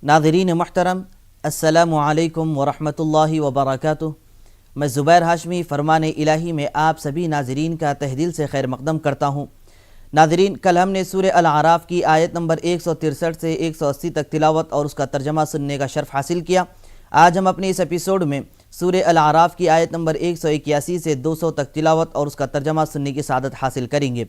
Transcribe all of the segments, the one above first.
नाज़रीन मुहतरम, अस्सलामु अलैकुम वरहमतुल्लाहि वबरकातुह। मैं ज़ुबैर हाशमी फ़रमान इलाही में आप सभी नाज़रीन का तहदिल से खैर मक़दम करता हूँ। नाज़रीन, कल हमने सूरह अल आराफ की आयत नंबर 163 से 180 तक तिलावत और उसका तर्जमा सुनने का शर्फ़ हासिल किया। आज हम अपने इस एपिसोड में सूरह अल आराफ की आयत नंबर 181 से 200 तक तिलावत और उसका तर्जमा सुनने की सआदत हासिल करेंगे।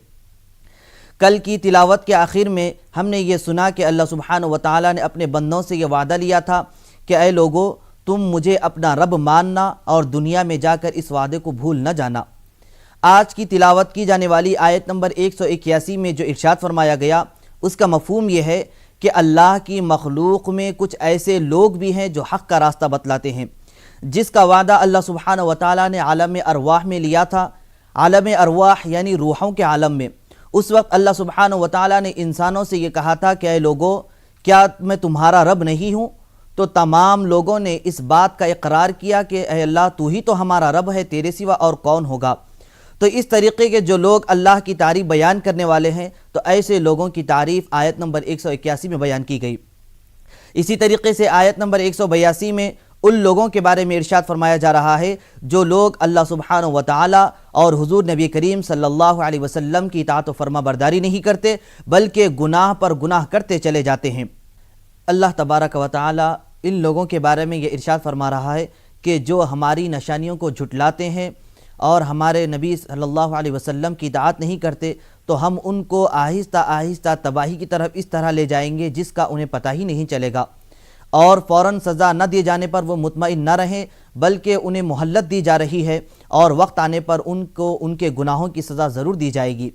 कल की तिलावत के आखिर में हमने ये सुना कि अल्लाह सुब्हानहु व तआला ने अपने बंदों से ये वादा लिया था कि ऐ लोगो, तुम मुझे अपना रब मानना और दुनिया में जाकर इस वादे को भूल न जाना। आज की तिलावत की जाने वाली आयत नंबर 181 में जो इरशाद फरमाया गया, उसका मफहूम यह है कि अल्लाह की मखलूक में कुछ ऐसे लोग भी हैं जो हक़ का रास्ता बतलाते हैं, जिसका वादा अल्लाह सुब्हानहु व तआला ने आलम अरवाह में लिया था। आलम अरवाह यानी रूहों के आलम में उस वक्त अल्लाह सुब्हानहु व तआला ने इंसानों से ये कहा था कि ऐ लोगो, क्या मैं तुम्हारा रब नहीं हूँ? तो तमाम लोगों ने इस बात का इकरार किया कि ऐ अल्लाह, तू ही तो हमारा रब है, तेरे सिवा और कौन होगा। तो इस तरीके के जो लोग अल्लाह की तारीफ़ बयान करने वाले हैं, तो ऐसे लोगों की तारीफ़ आयत नंबर 181 में बयान की गई। इसी तरीके से आयत नंबर 182 में उन लोगों के बारे में इरशाद फरमाया जा रहा है जो लोग अल्लाह सुब्हानहु व तआला और हुजूर नबी करीम सल्लल्लाहु अलैहि वसल्लम की इताअत व फरमा बरदारी नहीं करते, बल्कि गुनाह पर गुनाह करते चले जाते हैं। अल्लाह तबारक व तआला इन लोगों के बारे में ये इरशाद फरमा रहा है कि जो हमारी निशानियों को झुटलाते हैं और हमारे नबी सल्लल्लाहु अलैहि वसल्लम की इताअत नहीं करते, तो हम उनको आहिस्ता आहिस्ता तबाही की तरफ इस तरह ले जाएंगे जिसका उन्हें पता ही नहीं चलेगा। और फ़ौरन सज़ा न दिए जाने पर वो मुतमईन न रहें, बल्कि उन्हें मोहल्लत दी जा रही है और वक्त आने पर उनको उनके गुनाहों की सज़ा ज़रूर दी जाएगी।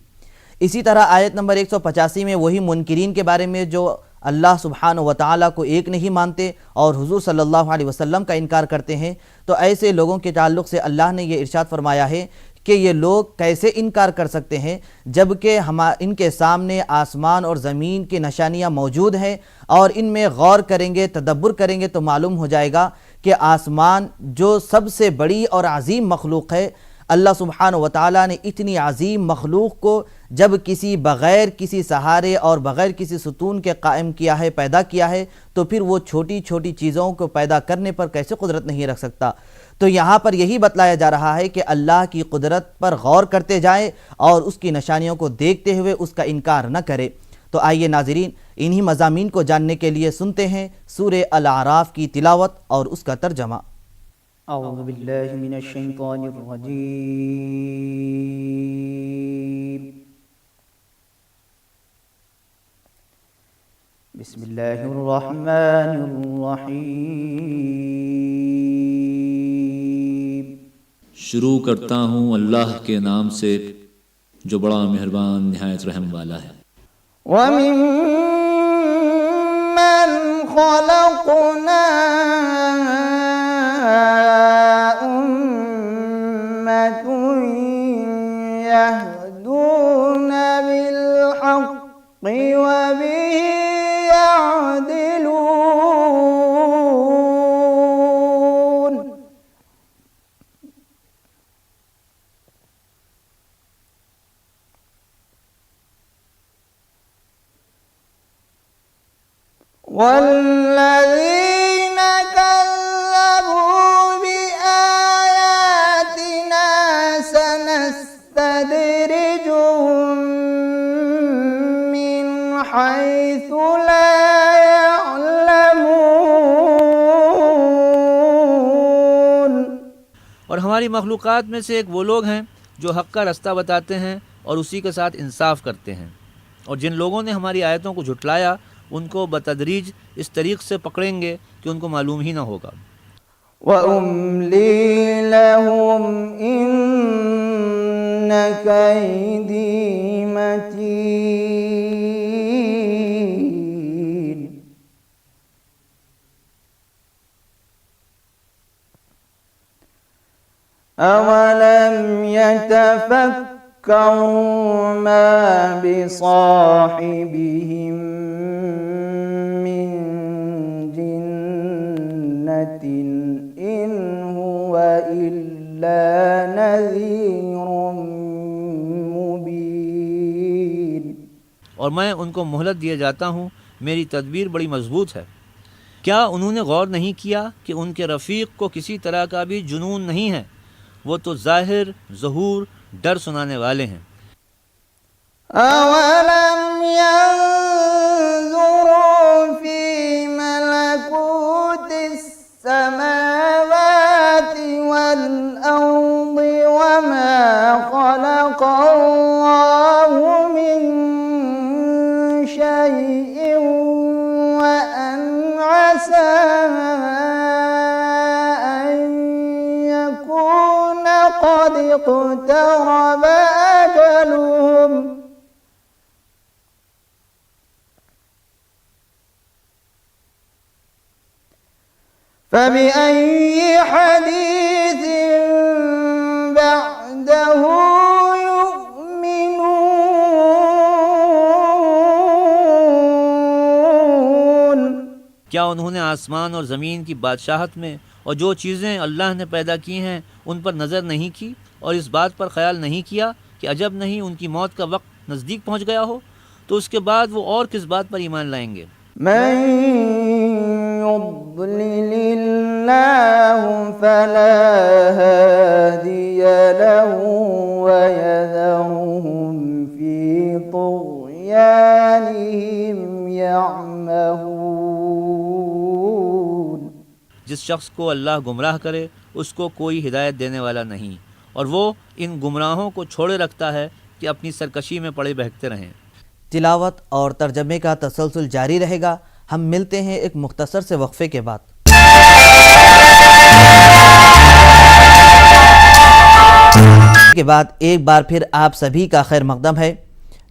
इसी तरह आयत नंबर 185 में वही मुनकिरीन के बारे में जो अल्लाह सुब्हानहु व तआला को एक नहीं मानते और हुजूर सल्लल्लाहु अलैहि वसल्लम का इनकार करते हैं, तो ऐसे लोगों के ताल्लुक़ से अल्लाह ने ये इरशाद फरमाया है कि ये लोग कैसे इनकार कर सकते हैं जबकि इनके सामने आसमान और ज़मीन की निशानियाँ मौजूद हैं, और इनमें गौर करेंगे, तदब्बुर करेंगे तो मालूम हो जाएगा कि आसमान जो सबसे बड़ी और अज़ीम मखलूक है, अल्लाह सुब्हानहु व तआला ने इतनी अज़ीम मखलूक को जब बग़ैर किसी सहारे और बग़ैर किसी सुतून के कायम किया है, पैदा किया है, तो फिर वो छोटी छोटी चीज़ों को पैदा करने पर कैसे कुदरत नहीं रख सकता। तो यहाँ पर यही बतलाया जा रहा है कि अल्लाह की कुदरत पर गौर करते जाएँ और उसकी निशानियों को देखते हुए उसका इनकार न करे। तो आइए नाज़रीन, इन्हीं मज़ामीन को जानने के लिए सुनते हैं सूरह अल आराफ की तिलावत और उसका तर्जमा। अऊज़ु बिल्लाहि मिनश शैतानिर रजीम। बिस्मिल्लाहिर रहमानिर रहीम। शुरू करता हूँ अल्लाह के नाम से जो बड़ा मेहरबान निहायत रहम वाला है। वमिम्मन खलक़ना उम्मतुन यहदूना बिल हक़्क़ि व बिही यअदिलून। वल्लज़ीन कज़्ज़बू बिआयातिना सनस्तदरिजुहुम मिन हैसु ला यअलमून। और हमारी मखलूक़ात में से एक वो लोग हैं जो हक़ का रास्ता बताते हैं और उसी के साथ इंसाफ करते हैं, और जिन लोगों ने हमारी आयतों को झुटलाया उनको बतदरीज इस तरीक़ से पकड़ेंगे कि उनको मालूम ही ना होगा। वउम्ली लहुम इन्न कैदी मतीन। अवलम यतफक्करू मा बिसाहिबिहिम मिन जिन्नतिन इन हुवा इल्ला नज़ीरुम मुबीन। और मैं उनको मोहलत दिए जाता हूँ, मेरी तदबीर बड़ी मजबूत है। क्या उन्होंने गौर नहीं किया कि उनके रफ़ीक को किसी तरह का भी जुनून नहीं है, वो तो ज़ाहिर ज़हूर डर सुनाने वाले हैं। أولم ينظروا في ملكوت السماوات والأرض وما خلق الله من شيء وأن عسى أن يكون قد اقترب أجلهم فبأي حديث بعده يؤمنون। क्या उन्होंने आसमान और ज़मीन की बादशाहत में और जो चीज़ें अल्लाह ने पैदा की हैं उन पर नज़र नहीं की और इस बात पर ख्याल नहीं किया कि अजब नहीं उनकी मौत का वक्त नज़दीक पहुँच गया हो, तो उसके बाद वो और किस बात पर ईमान लाएंगे। من يضلل الله فلا هادي له ويذرهم في طغيانهم يعمهون। जिस शख्स को अल्लाह गुमराह करे उसको कोई हिदायत देने वाला नहीं, और वो इन गुमराहों को छोड़े रखता है कि अपनी सरकशी में पड़े बहकते रहें। तिलावत और तर्जमे का तसलसल जारी रहेगा। हम मिलते हैं एक मुख्तसर से वक्फे के बाद। के बाद एक बार फिर आप सभी का खैर मकदम है।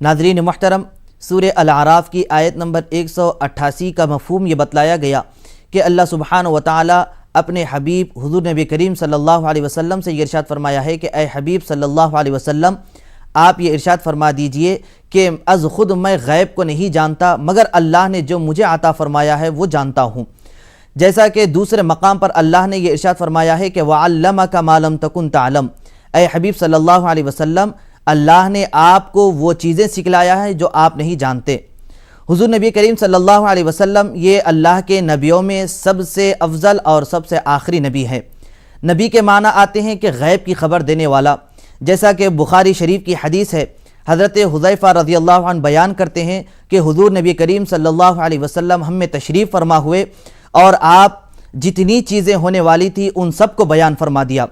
नाज़रीन मुहतरम, सूरह अल-आराफ की आयत नंबर 188 का मफ़हूम ये बतलाया गया कि अल्लाह सुब्हानहु व तआला अपने हबीब हुज़ूर नबी करीम सल्लल्लाहु अलैहि वसल्लम से ये इरशाद फरमाया है कि ए हबीब सल्लल्लाहु अलैहि वसल्लम, आप ये इरशाद फरमा दीजिए कि अज़ ख़ुद मैं गैब को नहीं जानता, मगर अल्लाह ने जो मुझे अता फरमाया है वो जानता हूँ। जैसा कि दूसरे मकाम पर अल्लाह ने ये इरशाद फरमाया है कि वअल्लमका मा लम तकुन तअलम, ए हबीब सल्लल्लाहु अलैहि वसल्लम, अल्लाह ने आपको वो चीज़ें सिखलाया है जो आप नहीं जानते। हुज़ूर नबी करीम सल्लल्लाहु अलैहि वसल्लम ये अल्लाह के नबियों में सबसे अफजल और सबसे आखिरी नबी है। नबी के माना आते हैं कि गैब की ख़बर देने वाला। जैसा कि बुखारी शरीफ की हदीस है, हज़रत हुज़ैफ़ा रज़ियल्लाहु अन्हु बयान करते हैं कि हुज़ूर नबी करीम सल्लल्लाहु अलैहि वसल्लम हम में तशरीफ़ फरमा हुए और आप जितनी चीज़ें होने वाली थी उन सब को बयान फरमा दिया।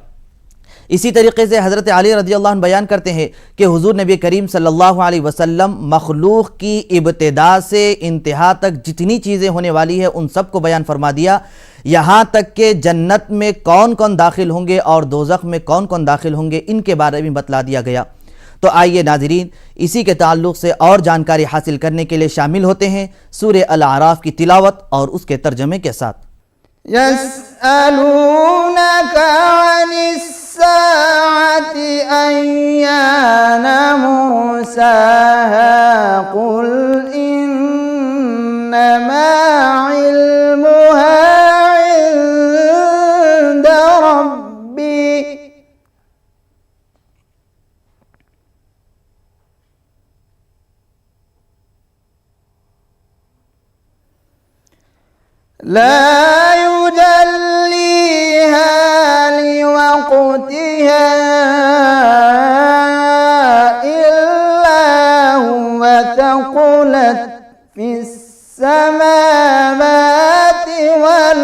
इसी तरीके से हज़रत अली रज़ियल्लाहु अन्हु बयान करते हैं कि हुज़ूर नबी करीम सल्लल्लाहु अलैहि वसल्लम मखलूक़ की इब्तिदा से इंतहा तक जितनी चीज़ें होने वाली है उन सब को बयान फरमा दिया, यहाँ तक कि जन्नत में कौन कौन दाखिल होंगे और दोज़ख में कौन कौन दाखिल होंगे इनके बारे में बतला दिया गया। तो आइए नाज़रीन, इसी के ताल्लुक़ से और जानकारी हासिल करने के लिए शामिल होते हैं सूरह अल-आराफ की तिलावत और उसके तर्जमे के साथ। यस्अलूनका अनिस्साअति अय्यान मुरसाहा कुल इन्नमा इल्मुहा इंद रब्बी ला युजल्लीहा लिवक़्तिहा इल्ला हुवा थक़ुलत फिस समावाति वल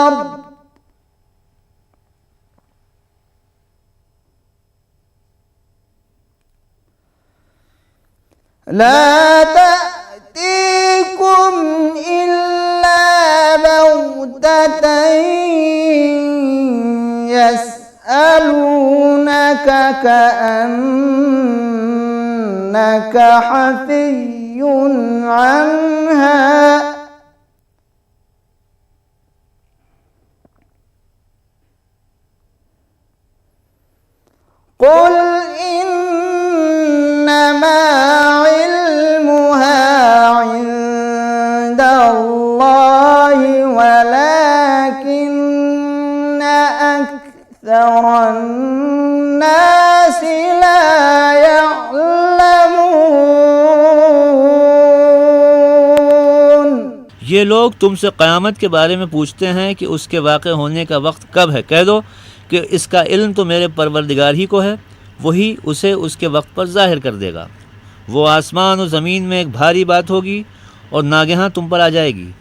अर्द ला तअतीकुम इल्ला बग़्ततन यस्अलूनका कअन्नका हफ़िय्युन अन्हा कुल इन्नमा इल्मुहा इंदल्लाहि वलाकिन्न अक्सरन्नासि ला यअलमून। ये लोग तुमसे क़यामत के बारे में पूछते हैं कि उसके वाक़ होने का वक्त कब है। कह दो कि इसका इल्म तो मेरे परवरदिगार ही को है, वही उसे उसके वक्त पर ज़ाहिर कर देगा। वो आसमान और ज़मीन में एक भारी बात होगी और नागहां तुम पर आ जाएगी।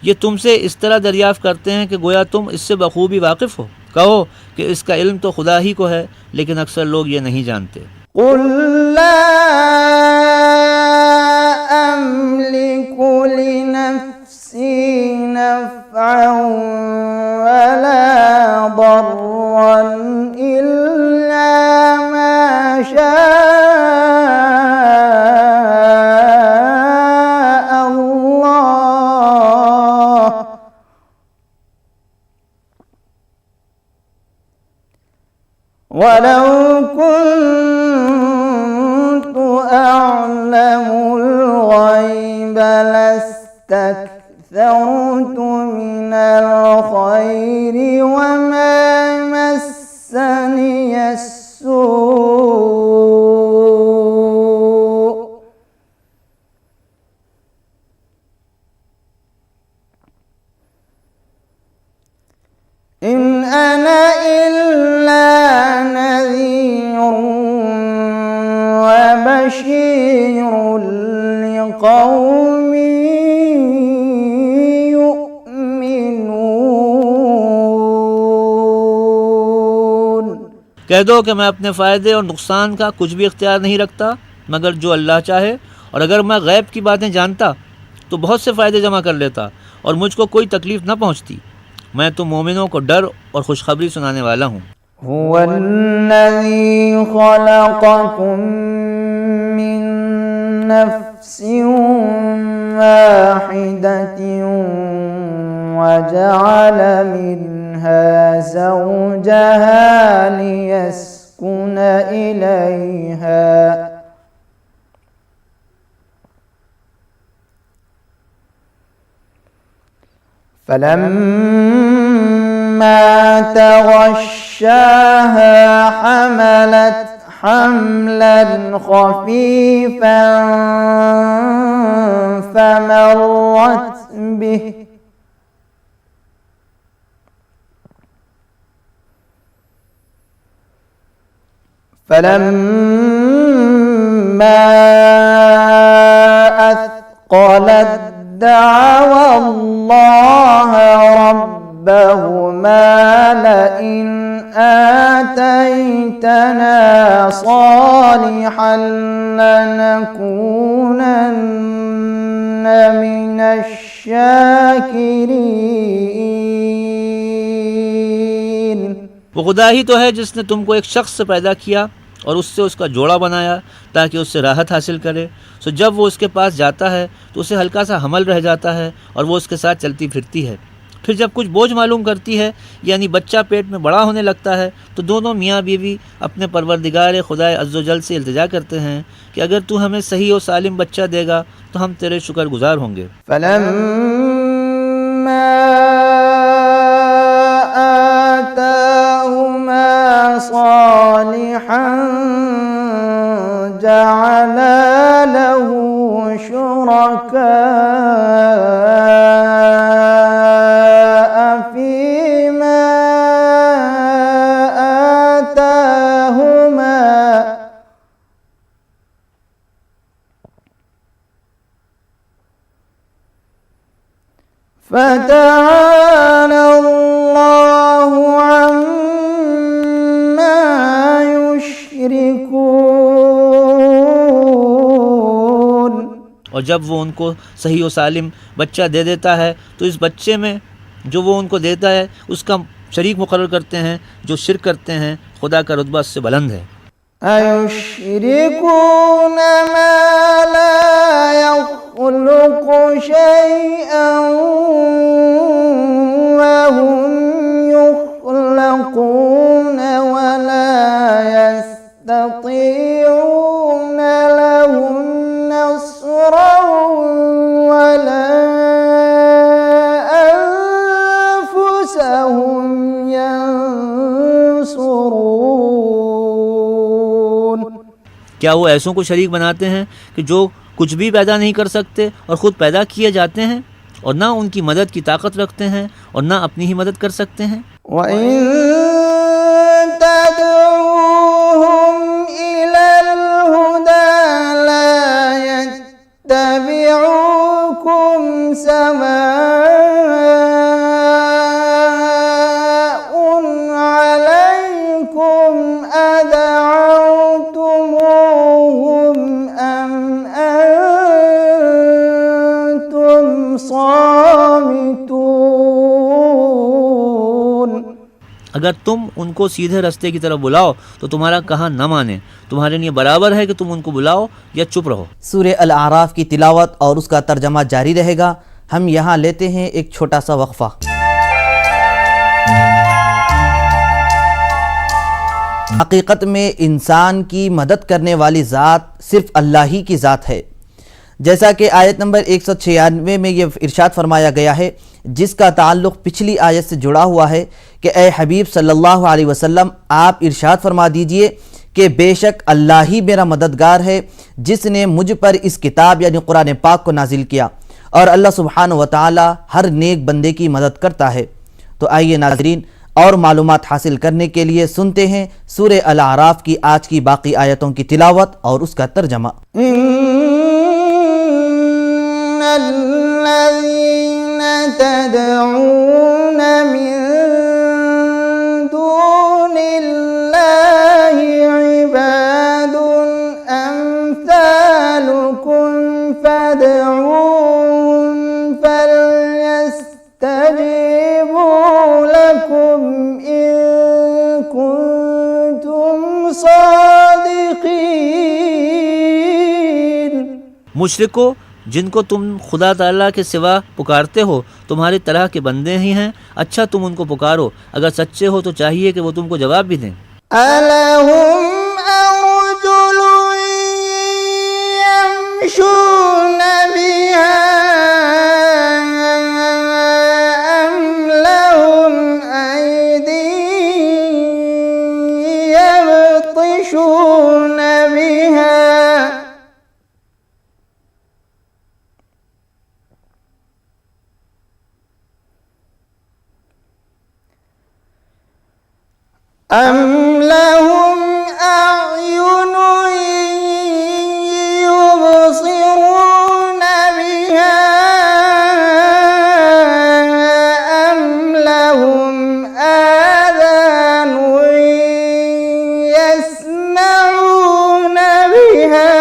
ये तुमसे इस तरह दरियाफ़्त करते हैं कि गोया तुम इससे बखूबी वाकिफ़ हो। कहो कि इसका इल्म तो खुदा ही को है, लेकिन अक्सर लोग ये नहीं जानते। قل لا أملك لنفسي نفعا ولا ضرا إلا ما شاء الله ولو كنت أعلم الغيب لاستكثرت من الخير وما مسني السوء إن أنا إلا نذير وبشير لقوم يؤمنون। कह दो कि मैं अपने फ़ायदे और नुकसान का कुछ भी इख्तियार नहीं रखता मगर जो अल्लाह चाहे, और अगर मैं गैब की बातें जानता तो बहुत से फ़ायदे जमा कर लेता और मुझको कोई तकलीफ़ न पहुँचती। मैं तो मोमिनों को डर और खुशखबरी सुनाने वाला हूँ। هو الذي خلقكم من نفس واحدة وجعل منها زوجها ليسكن إليها فلما تغشاها حملت حملا خفيفا فمرت به فلما أثقلت دعوا الله ربهما لئن آتيتنا صالحا لنكونن من الشاكرين। वो खुदा ही तो है जिसने तुमको एक शख्स से पैदा किया और उससे उसका जोड़ा बनाया ताकि उससे राहत हासिल करे। सो जब वो उसके पास जाता है तो उसे हल्का सा हमल रह जाता है और वो उसके साथ चलती फिरती है। फिर जब कुछ बोझ मालूम करती है यानी बच्चा पेट में बड़ा होने लगता है तो दोनों मियाँ बीवी अपने परवरदिगार खुदाए अज़्ज़ोजल से इल्तिजा करते हैं कि अगर तू हमें सही और सालिम बच्चा देगा तो हम तेरे शुक्रगुजार होंगे। صالحا جعلا له شركاء فيما آتاهما فتعالى الله عما يشركون। और जब वो उनको सही और सालिम बच्चा दे देता है तो इस बच्चे में जो वो उनको देता है उसका शरीक मुकर्रर करते हैं जो शिर्क करते हैं। खुदा का रुतबा उससे बुलंद है। अयुश्रिकून मा ला यख्लुकु शैअन व हुम युख्लकून व ला यस्ततीऊन लहुम नस्रन व ला अनफुसहुम यंसुरून। क्या वो ऐसों को शरीक बनाते हैं कि जो कुछ भी पैदा नहीं कर सकते और ख़ुद पैदा किए जाते हैं? और ना उनकी मदद की ताकत रखते हैं और ना अपनी ही मदद कर सकते हैं। وإن تدعوهم إلى الهدى لا يتبعوكم سواء عليكم أدعوتموهم أم أنتم صامتون। अगर तुम उनको सीधे रास्ते की तरफ बुलाओ तो तुम्हारा कहा न माने, तुम्हारे लिए बराबर है कि तुम उनको बुलाओ या चुप रहो। सूरह अल आराफ की तिलावत और उसका तर्जमा जारी रहेगा। हम यहाँ लेते हैं एक छोटा सा वक्फा। हकीकत में इंसान की मदद करने वाली ज़ात सिर्फ अल्लाह ही की ज़ात है, जैसा कि आयत नंबर 196 में ये इरशाद फरमाया गया है, जिसका ताल्लुक़ पिछली आयत से जुड़ा हुआ है कि ए हबीब सल्लल्लाहु अलैहि वसल्लम, आप इरशाद फरमा दीजिए कि बेशक अल्लाह ही मेरा मददगार है, जिसने मुझ पर इस किताब यानी कुरान पाक को नाजिल किया, और अल्लाह सुब्हानहु व तआला हर नेक बंदे की मदद करता है। तो आइए नाज़रीन, और मालूमात हासिल करने के लिए सुनते हैं सूरह अल आराफ की आज की बाकी आयतों की तिलावत और उसका तर्जमा। الذين تدعون من دون الله عباد أمثالكم فادعوهم فليستجيبوا لكم إن كنتم صادقين। मुशरिको, जिनको तुम खुदा ताला के सिवा पुकारते हो तुम्हारी तरह के बंदे ही हैं। अच्छा, तुम उनको पुकारो, अगर सच्चे हो तो चाहिए कि वो तुमको जवाब भी दें। अलहुम अर्जुलुन यमशून बिहा अम लहुम अयदीन यबतिशून बिहा أم لهم أعين يبصرون بها أم لهم آذان يسمعون بها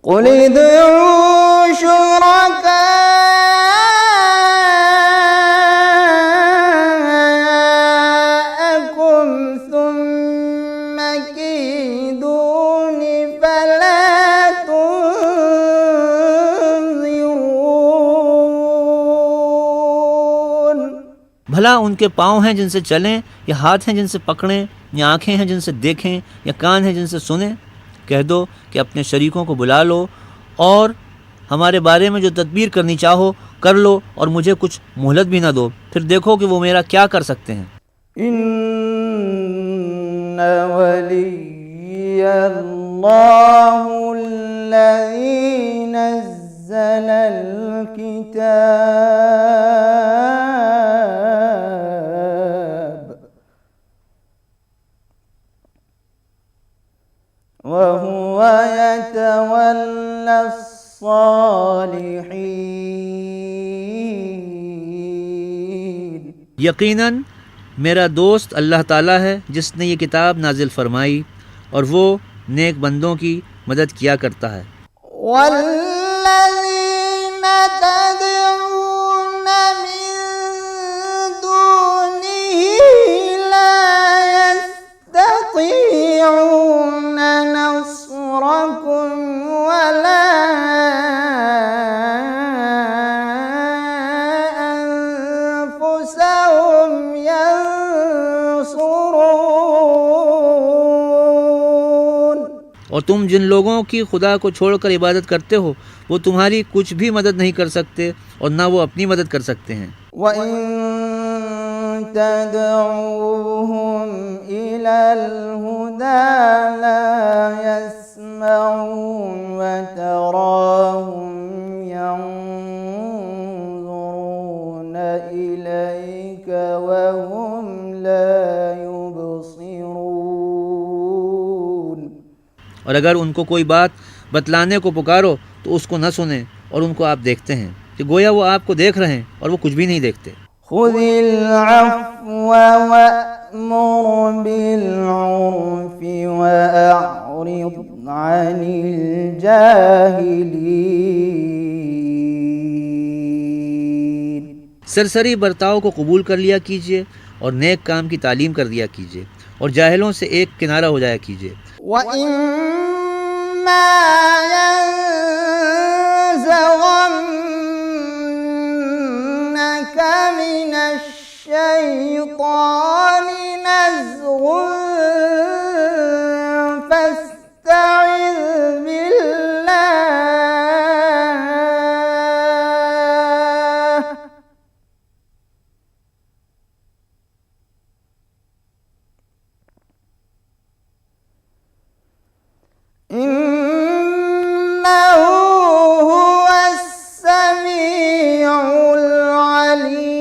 قل ادعوا شركاءكم ثم كيدون فلا تنظرون। भला उनके पाँव हैं जिनसे चलें, या हाथ हैं जिनसे पकड़ें, या आँखें हैं जिनसे देखें, या कान हैं जिनसे सुनें? कह दो कि अपने शरीकों को बुला लो और हमारे बारे में जो तदबीर करनी चाहो कर लो, और मुझे कुछ मोहलत भी ना दो, फिर देखो कि वो मेरा क्या कर सकते हैं। इन्ना वलिय्यल्लाहुल्लज़ी नज़्ज़लल किताब वहुव यतवल्लस सालिहीन। यकीनन मेरा दोस्त अल्लाह ताला है जिसने ये किताब नाजिल फरमाई, और वो नेक बंदों की मदद किया करता है। वल्लज़ीन तदऊन मिन दूनिही ला यस्ततीऊन नस्रकुम वला अनफुसहुम यंसुरून। और तुम जिन लोगों की खुदा को छोड़कर इबादत करते हो वो तुम्हारी कुछ भी मदद नहीं कर सकते और ना वो अपनी मदद कर सकते हैं। वइन तदऊहुम إلى الهدى لا يسمعون وتراهم ينظرون إليك وهم لا يبصرون। और अगर उनको कोई बात बतलाने को पुकारो तो उसको न सुने, और उनको आप देखते हैं कि गोया वो आपको देख रहे हैं और वो कुछ भी नहीं देखते। خذ العفو وأمر بالعرف وأعرض عن الجاهلين। सरसरी बर्ताव को कबूल कर लिया कीजिए और नेक काम की तालीम कर दिया कीजिए, और जाहिलों से एक किनारा हो जाया कीजिए। وإما ينزغنك من الشيطان نزغ فاستعذ بالله إنه هو السميع العليم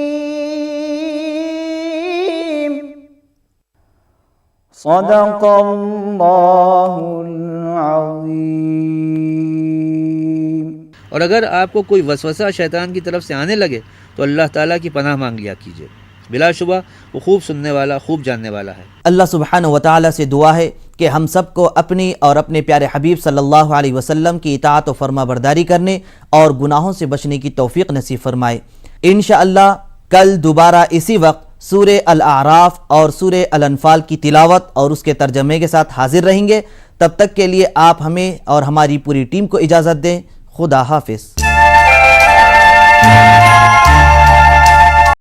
صدق الله العظيم। और अगर आपको कोई वसवसा शैतान की तरफ से आने लगे तो अल्लाह ताला की पनाह मांग लिया कीजिए। बिलाशुबा वो खूब सुनने वाला, खूब जानने वाला है। अल्लाह सुब्हानहु व तआला से दुआ है कि हम सबको अपनी और अपने प्यारे हबीब सल्लल्लाहु अलैहि वसल्लम की इताअत और फर्माबरदारी करने और गुनाहों से बचने की तौफीक नसीब फरमाए। इंशाअल्लाह कल दोबारा इसी वक्त सूरे अल आराफ और सूरे अल अनफाल की तिलावत और उसके तर्जमे के साथ हाजिर रहेंगे। तब तक के लिए आप हमें और हमारी पूरी टीम को इजाज़त दें। खुदा हाफिज़।